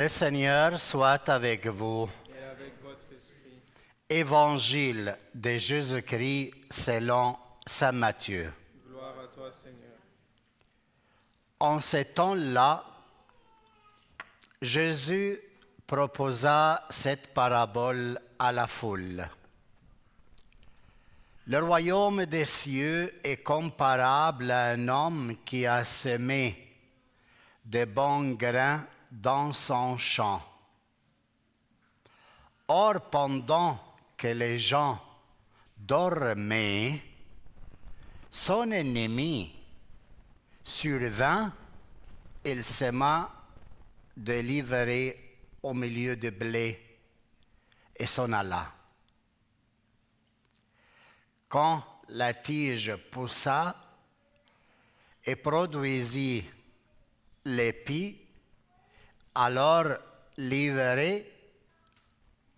Le Seigneur soit avec vous. Et avec votre esprit. Évangile de Jésus-Christ selon saint Matthieu. Gloire à toi, Seigneur. En ce temps-là, Jésus proposa cette parabole à la foule. Le royaume des cieux est comparable à un homme qui a semé de bons grains dans son champ. Or, pendant que les gens dormaient, son ennemi survint, il sema de l'ivraie au milieu du blé et s'en alla. Quand la tige poussa et produisit l'épi, alors l'ivraie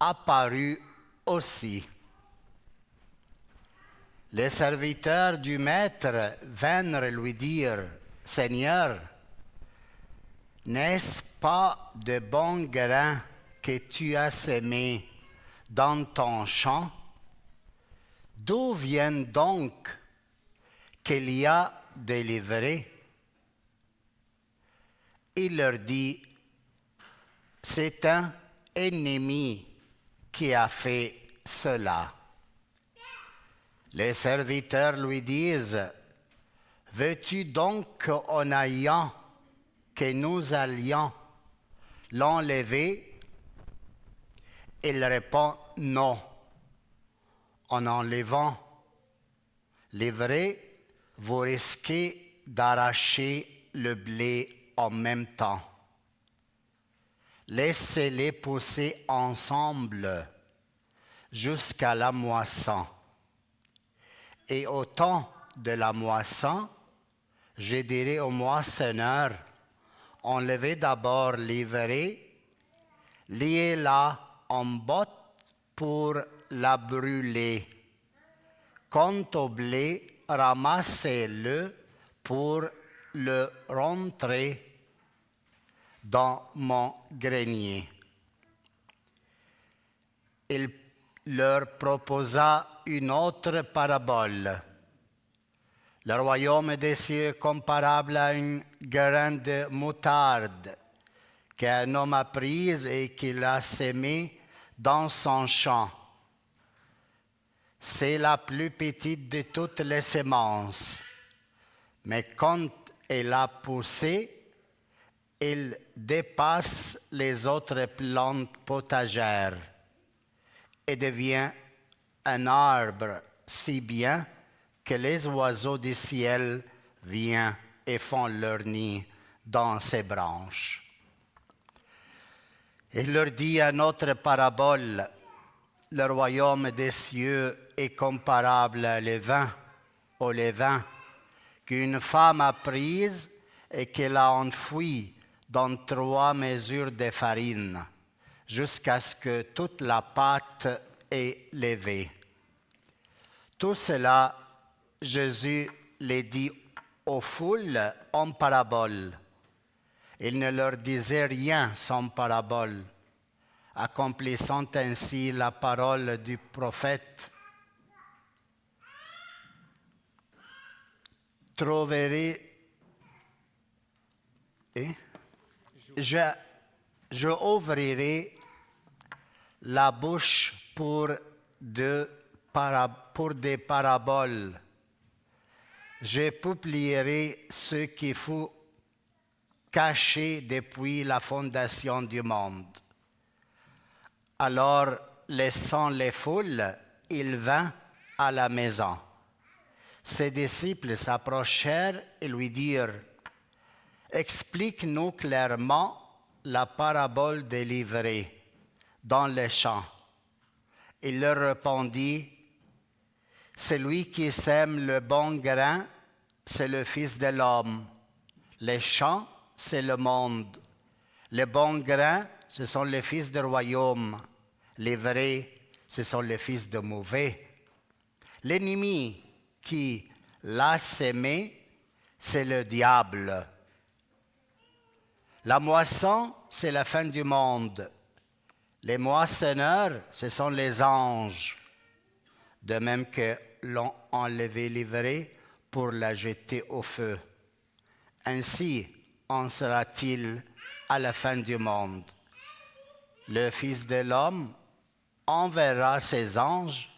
apparut aussi. Les serviteurs du maître vinrent lui dire, « Seigneur, n'est-ce pas de bons grains que tu as semés dans ton champ? D'où vient donc qu'il y a des livrées? » Il leur dit, « C'est un ennemi qui a fait cela. » Les serviteurs lui disent, « Veux-tu donc qu'en ayant que nous allions l'enlever? » Il répond, « Non. En enlevant l'ivraie, vous risquez d'arracher le blé en même temps. Laissez-les pousser ensemble jusqu'à la moisson. Et au temps de la moisson, je dirai au moissonneur, enlevez d'abord l'ivraie, liez-la en botte pour la brûler. Quant au blé, ramassez-le pour le rentrer dans mon grenier. » Il leur proposa une autre parabole. Le royaume des cieux est comparable à un grain de moutarde qu'un homme a prise et qu'il a sémé dans son champ. C'est la plus petite de toutes les semences, mais quand elle a poussé, elle dépasse les autres plantes potagères et devient un arbre si bien que les oiseaux du ciel viennent et font leur nid dans ses branches. Il leur dit une autre parabole. Le royaume des cieux est comparable au levain qu'une femme a prise et qu'elle a enfoui dans 3 mesures de farine jusqu'à ce que toute la pâte est levée. Tout cela, Jésus les dit aux foules en parabole. Il ne leur disait rien sans parabole, accomplissant ainsi la parole du prophète. Je ouvrirai la bouche pour des paraboles. Je publierai ce qui fut caché depuis la fondation du monde. Alors, laissant les foules, il vint à la maison. Ses disciples s'approchèrent et lui dirent, « Explique-nous clairement la parabole des livrées dans les champs. » Il leur répondit, « Celui qui sème le bon grain, c'est le Fils de l'homme. Les champs, c'est le monde. Les bons grains, ce sont les fils du royaume. Les vrais, ce sont les fils de mauvais. L'ennemi qui l'a sémé, c'est le diable. La moisson, c'est la fin du monde. Les moissonneurs, ce sont les anges. De même que l'ont enlevé livrée pour la jeter au feu. Ainsi en sera-t-il à la fin du monde. Le Fils de l'homme enverra ses anges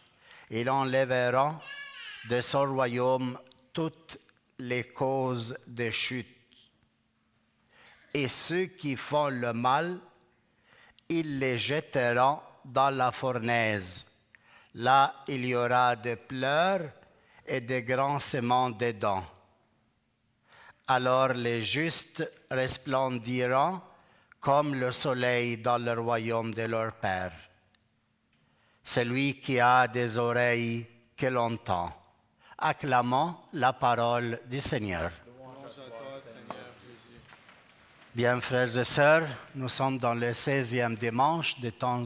et ils enlèveront de son royaume toutes les causes de chute. Et ceux qui font le mal, ils les jetteront dans la fournaise. Là, il y aura des pleurs et des grincements de dents. Alors les justes resplendiront comme le soleil dans le royaume de leur Père. Celui qui a des oreilles, que l'entend. Acclamons la parole du Seigneur. Louange à toi, Seigneur Jésus. Bien, frères et sœurs, nous sommes dans le 16e dimanche de temps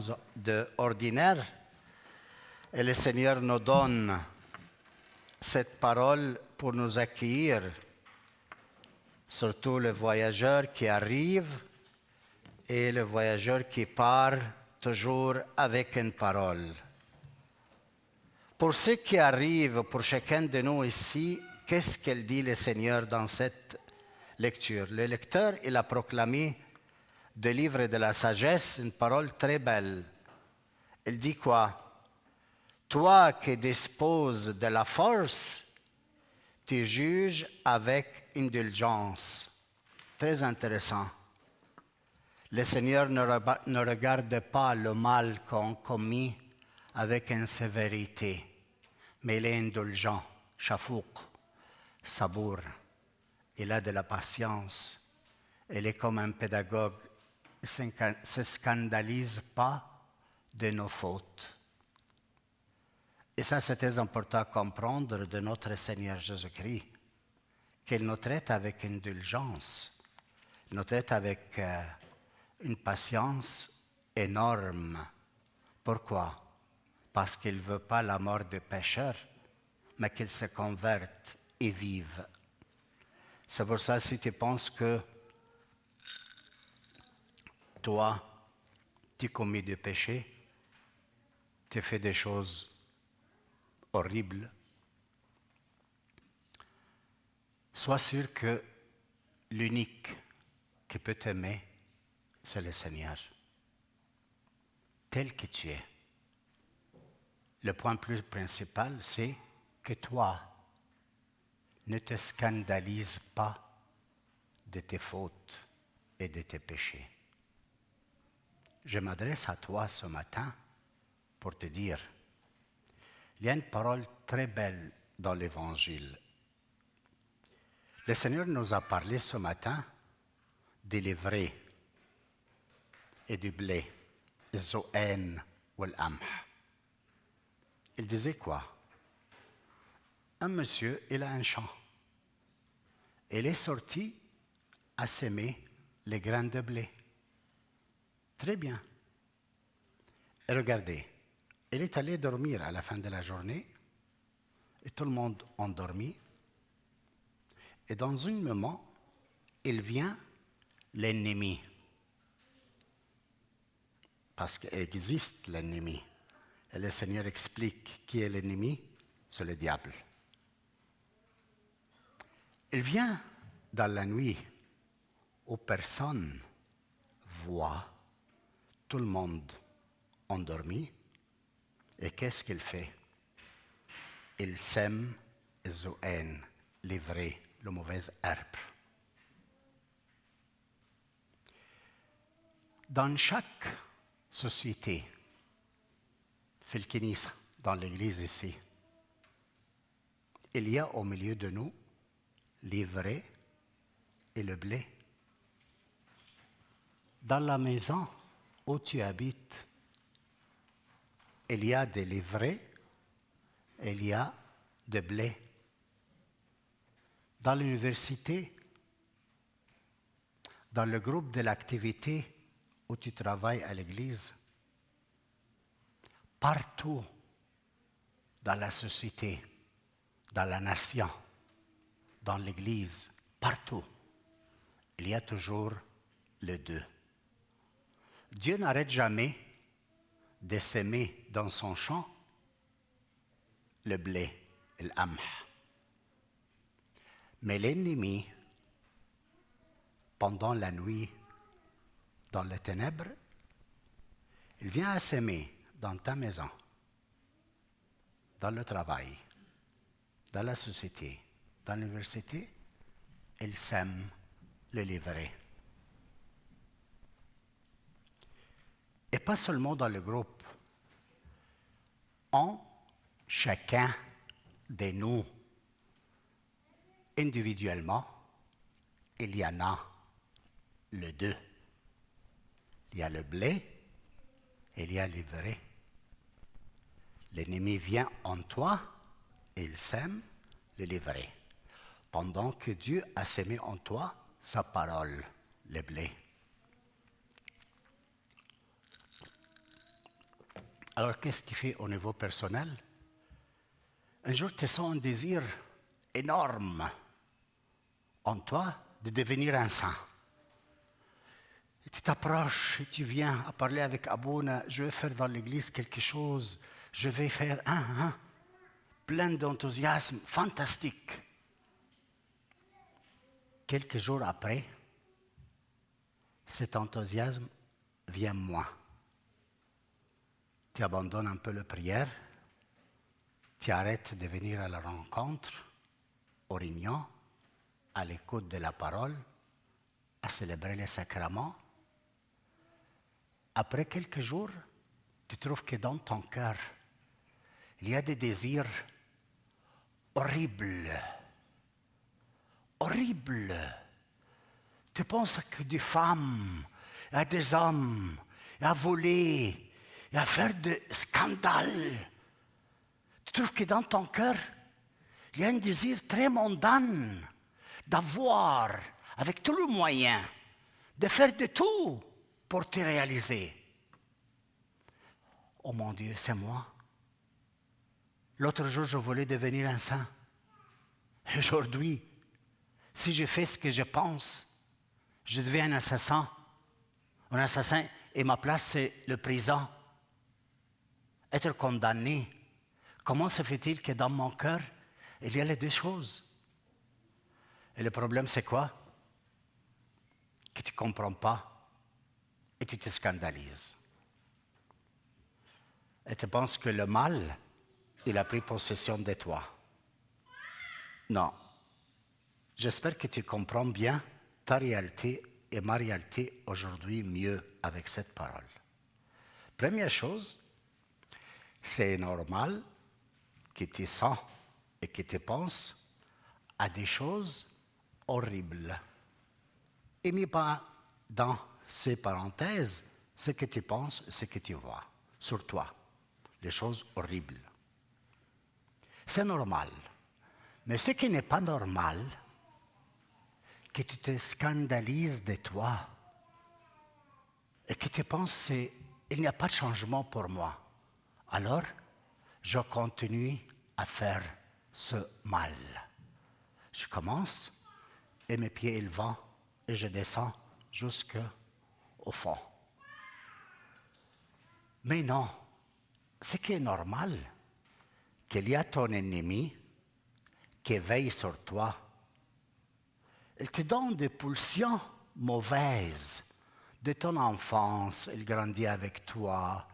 ordinaire et le Seigneur nous donne cette parole pour nous accueillir, surtout le voyageur qui arrive et le voyageur qui part toujours avec une parole. Pour ceux qui arrivent, pour chacun de nous ici, qu'est-ce qu'elle dit le Seigneur dans cette lecture? Le lecteur, il a proclamé du livre de la sagesse une parole très belle. Il dit quoi? Toi qui disposes de la force, tu juges avec indulgence. Très intéressant. Le Seigneur ne regarde pas le mal qu'on commet avec une sévérité, mais il est indulgent, shafouk, sabour. Il a de la patience. Il est comme un pédagogue. Il ne se scandalise pas de nos fautes. Et ça, c'est très important à comprendre de notre Seigneur Jésus-Christ, qu'il nous traite avec indulgence, nous traite avec une patience énorme. Pourquoi? Parce qu'il ne veut pas la mort du pécheur, mais qu'il se convertisse et vive. C'est pour ça, si tu penses que toi, tu commis du péché, tu fais des choses horribles, sois sûr que l'unique qui peut t'aimer, c'est le Seigneur, tel que tu es. Le point plus principal, c'est que toi, ne te scandalise pas de tes fautes et de tes péchés. Je m'adresse à toi ce matin pour te dire, il y a une parole très belle dans l'Évangile. Le Seigneur nous a parlé ce matin des livrées et du blé, zo'en ou l'amh. Il disait quoi? Un monsieur, il a un champ. Il est sorti à s'aimer les grains de blé. Très bien. Et regardez, il est allé dormir à la fin de la journée et tout le monde endormi. Et dans un moment, il vient l'ennemi. Parce qu'il existe l'ennemi. Et le Seigneur explique qui est l'ennemi, c'est le diable. Il vient dans la nuit où personne voit, tout le monde endormi. Et qu'est-ce qu'il fait? Il sème zo'en, livré, le mauvais herbe. Dans chaque société, Filkinisa, dans l'église ici, il y a au milieu de nous l'ivraie et le blé. Dans la maison où tu habites, il y a des livrées et il y a de blé. Dans l'université, dans le groupe de l'activité où tu travailles à l'église, partout dans la société, dans la nation, dans l'église, partout, il y a toujours le 2. Dieu n'arrête jamais de s'aimer dans son champ le blé, l'amh. Mais l'ennemi, pendant la nuit, dans les ténèbres, il vient à s'aimer dans ta maison, dans le travail, dans la société, dans l'université. Il sème le livret. Et pas seulement dans le groupe. En chacun de nous, individuellement, il y en a le 2. Il y a le blé et il y a le livret. L'ennemi vient en toi et il sème le livret. Pendant que Dieu a sémé en toi sa parole, le blé. Alors, qu'est-ce qu'il fait au niveau personnel? Un jour, tu sens un désir énorme en toi de devenir un saint. Et tu t'approches et tu viens à parler avec Abouna, je vais faire dans l'église quelque chose, je vais faire plein d'enthousiasme, fantastique. Quelques jours après, cet enthousiasme vient moins. Tu abandonnes un peu la prière, tu arrêtes de venir à la rencontre, aux réunions, à l'écoute de la parole, à célébrer les sacrements. Après quelques jours, tu trouves que dans ton cœur, il y a des désirs horribles. Horribles. Tu penses que des femmes, à des hommes, à voler, et à faire des scandales. Tu trouves que dans ton cœur, il y a un désir très mondain d'avoir, avec tous les moyens, de faire de tout pour te réaliser. Oh mon Dieu, c'est moi. L'autre jour, je voulais devenir un saint. Aujourd'hui, si je fais ce que je pense, je deviens un assassin. Un assassin, et ma place, c'est le prison. Être condamné. Comment se fait-il que dans mon cœur, il y a les deux choses? Et le problème, c'est quoi? Que tu ne comprends pas et tu te scandalises. Et tu penses que le mal, il a pris possession de toi. Non. J'espère que tu comprends bien ta réalité et ma réalité aujourd'hui mieux avec cette parole. Première chose, c'est normal que tu sens et que tu penses à des choses horribles. Et mets pas dans ces parenthèses ce que tu penses, ce que tu vois sur toi, les choses horribles. C'est normal. Mais ce qui n'est pas normal, que tu te scandalises de toi et que tu penses qu'il n'y a pas de changement pour moi. Alors, je continue à faire ce mal. Je commence et mes pieds ils vont et je descends jusqu'au fond. Mais non, ce qui est normal, qu'il y a ton ennemi qui veille sur toi. Il te donne des pulsions mauvaises de ton enfance. Il grandit avec toi.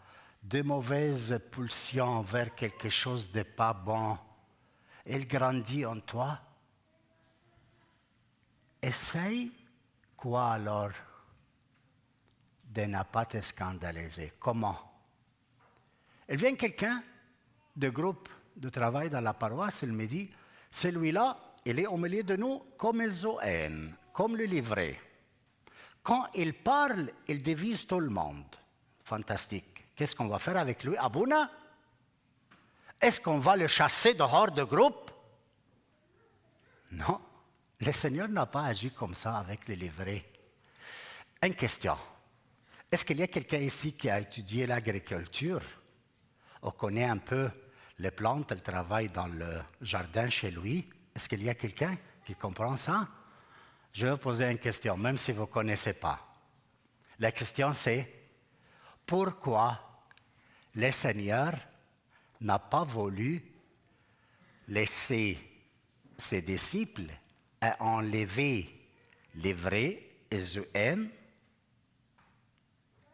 De mauvaises pulsions vers quelque chose de pas bon. Il grandit en toi. Essaye quoi alors? De ne pas te scandaliser. Comment? Il vient quelqu'un de groupe de travail dans la paroisse, il me dit, celui-là, il est au milieu de nous comme Zoën, comme le livret. Quand il parle, il dévise tout le monde. Fantastique. Qu'est-ce qu'on va faire avec lui? Abouna? Est-ce qu'on va le chasser dehors du groupe? Non. Le Seigneur n'a pas agi comme ça avec le livret. Une question. Est-ce qu'il y a quelqu'un ici qui a étudié l'agriculture? On connaît un peu les plantes, elle travaille dans le jardin chez lui. Est-ce qu'il y a quelqu'un qui comprend ça? Je vais vous poser une question, même si vous ne connaissez pas. La question c'est, pourquoi le Seigneur n'a pas voulu laisser ses disciples à enlever l'ivraie et le haine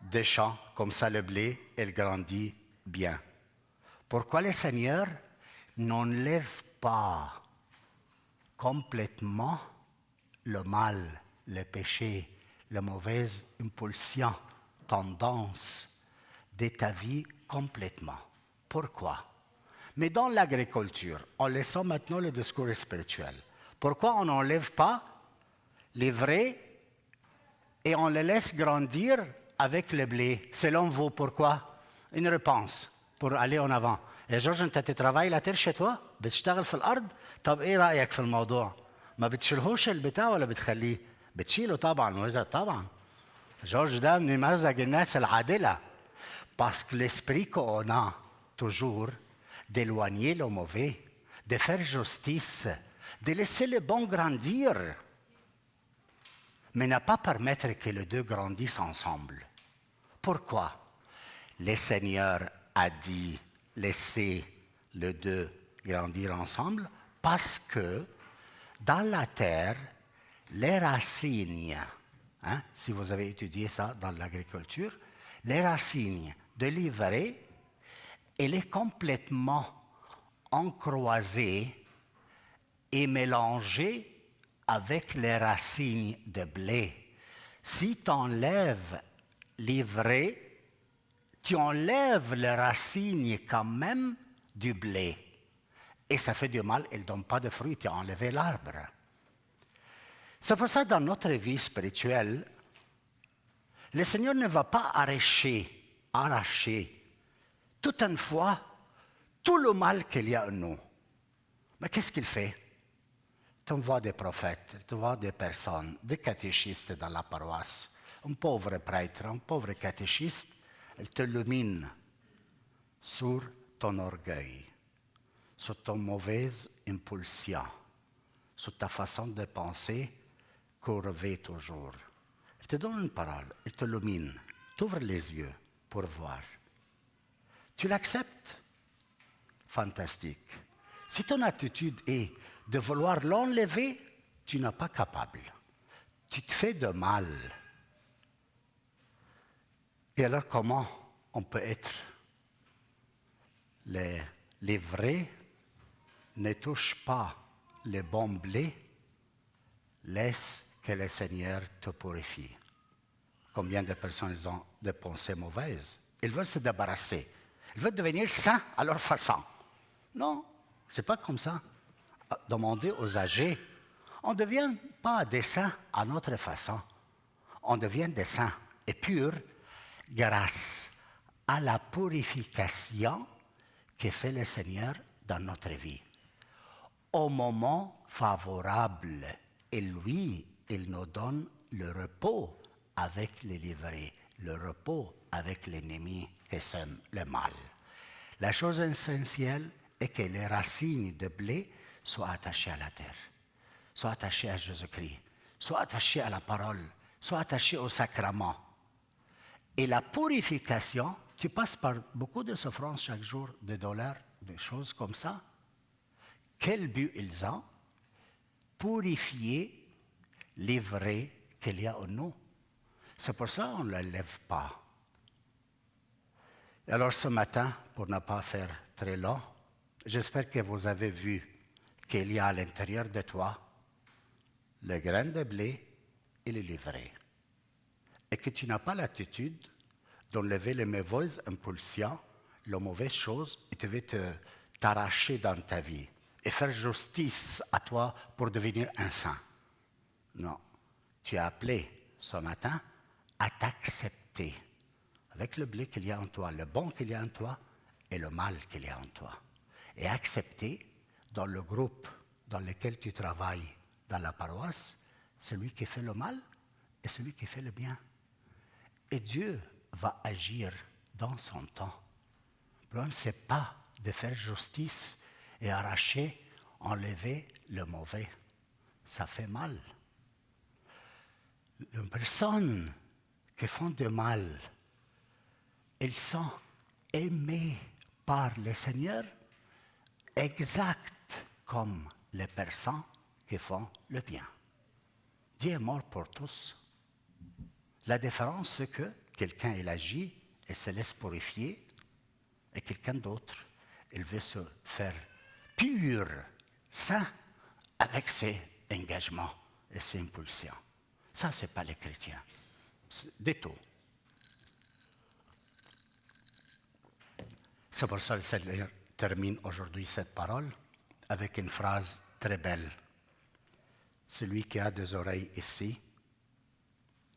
des champs, comme ça le blé, il grandit bien. Pourquoi le Seigneur n'enlève pas complètement le mal, le péché, la mauvaise impulsion, tendance de ta vie complètement? Pourquoi? Mais dans l'agriculture, en laissant maintenant le discours spirituel, pourquoi on n'enlève pas l'ivraie et on le laisse grandir avec le blé? Selon vous, pourquoi? Une réponse pour aller en avant. يا جورج انت تترافاي لا terre chez toi؟ بتشتغل في الارض؟ طب ايه رايك في الموضوع؟ ما بتشيلهوش البتاع ولا بتخليه؟ بتشيله طبعا وإذا طبعا. جورج ده من نماذج الناس العادله. Parce que l'esprit qu'on a toujours d'éloigner le mauvais, de faire justice, de laisser le bon grandir, mais ne pas permettre que les deux grandissent ensemble. Pourquoi? Le Seigneur a dit laisser les deux grandir ensemble parce que dans la terre, les racines, si vous avez étudié ça dans l'agriculture, les racines de l'ivraie, elle est complètement encroisée et mélangée avec les racines de blé. Si tu enlèves l'ivraie, tu enlèves les racines quand même du blé. Et ça fait du mal, elle ne donne pas de fruits, tu as enlevé l'arbre. C'est pour ça que dans notre vie spirituelle, le Seigneur ne va pas arracher tout une fois tout le mal qu'il y a en nous. Mais qu'est-ce qu'il fait? Tu vois des prophètes, tu vois des personnes, des catéchistes dans la paroisse, un pauvre prêtre, un pauvre catéchiste, elle t'illumine sur ton orgueil, sur ton mauvaise impulsion, sur ta façon de penser courbée toujours. Elle te donne une parole, elle t'illumine, t'ouvre les yeux pour voir. Tu l'acceptes? Fantastique. Si ton attitude est de vouloir l'enlever, tu n'es pas capable. Tu te fais de mal. Et alors comment on peut être? Les vrais ne touchent pas les bons blés, laisse que le Seigneur te purifie. Combien de personnes ont des pensées mauvaises? Ils veulent se débarrasser. Ils veulent devenir saints à leur façon. Non, ce n'est pas comme ça. Demandez aux âgés. On ne devient pas des saints à notre façon. On devient des saints et purs grâce à la purification que fait le Seigneur dans notre vie. Au moment favorable, et lui, il nous donne le repos avec les livrés, le repos avec l'ennemi qui sème le mal. La chose essentielle est que les racines de blé soient attachées à la terre, soient attachées à Jésus-Christ, soient attachées à la parole, soient attachées au sacrement. Et la purification, tu passes par beaucoup de souffrances chaque jour, de douleurs, des choses comme ça. Quel but ils ont? Purifier l'ivraie qu'il y a en nous. C'est pour ça qu'on ne la lève pas. Alors ce matin, pour ne pas faire très long, j'espère que vous avez vu qu'il y a à l'intérieur de toi le grain de blé et le livret. Et que tu n'as pas l'attitude d'enlever les mauvaises impulsions, les mauvaises choses, et tu veux t'arracher dans ta vie et faire justice à toi pour devenir un saint. Non, tu es appelé ce matin à t'accepter avec le blé qu'il y a en toi, le bon qu'il y a en toi et le mal qu'il y a en toi. Et accepter dans le groupe dans lequel tu travailles, dans la paroisse, celui qui fait le mal et celui qui fait le bien. Et Dieu va agir dans son temps. Le problème, ce n'est pas de faire justice et arracher, enlever le mauvais. Ça fait mal. Une personne qui font du mal, ils sont aimés par le Seigneur exact comme les personnes qui font le bien. Dieu est mort pour tous. La différence, c'est que quelqu'un, il agit et se laisse purifier, et quelqu'un d'autre, il veut se faire pur, saint, avec ses engagements et ses impulsions. Ça, ce n'est pas les chrétiens. Du tout. C'est pour ça que le Seigneur termine aujourd'hui cette parole avec une phrase très belle. Celui qui a des oreilles ici,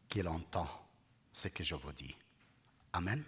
qu'il entend ce que je vous dis. Amen.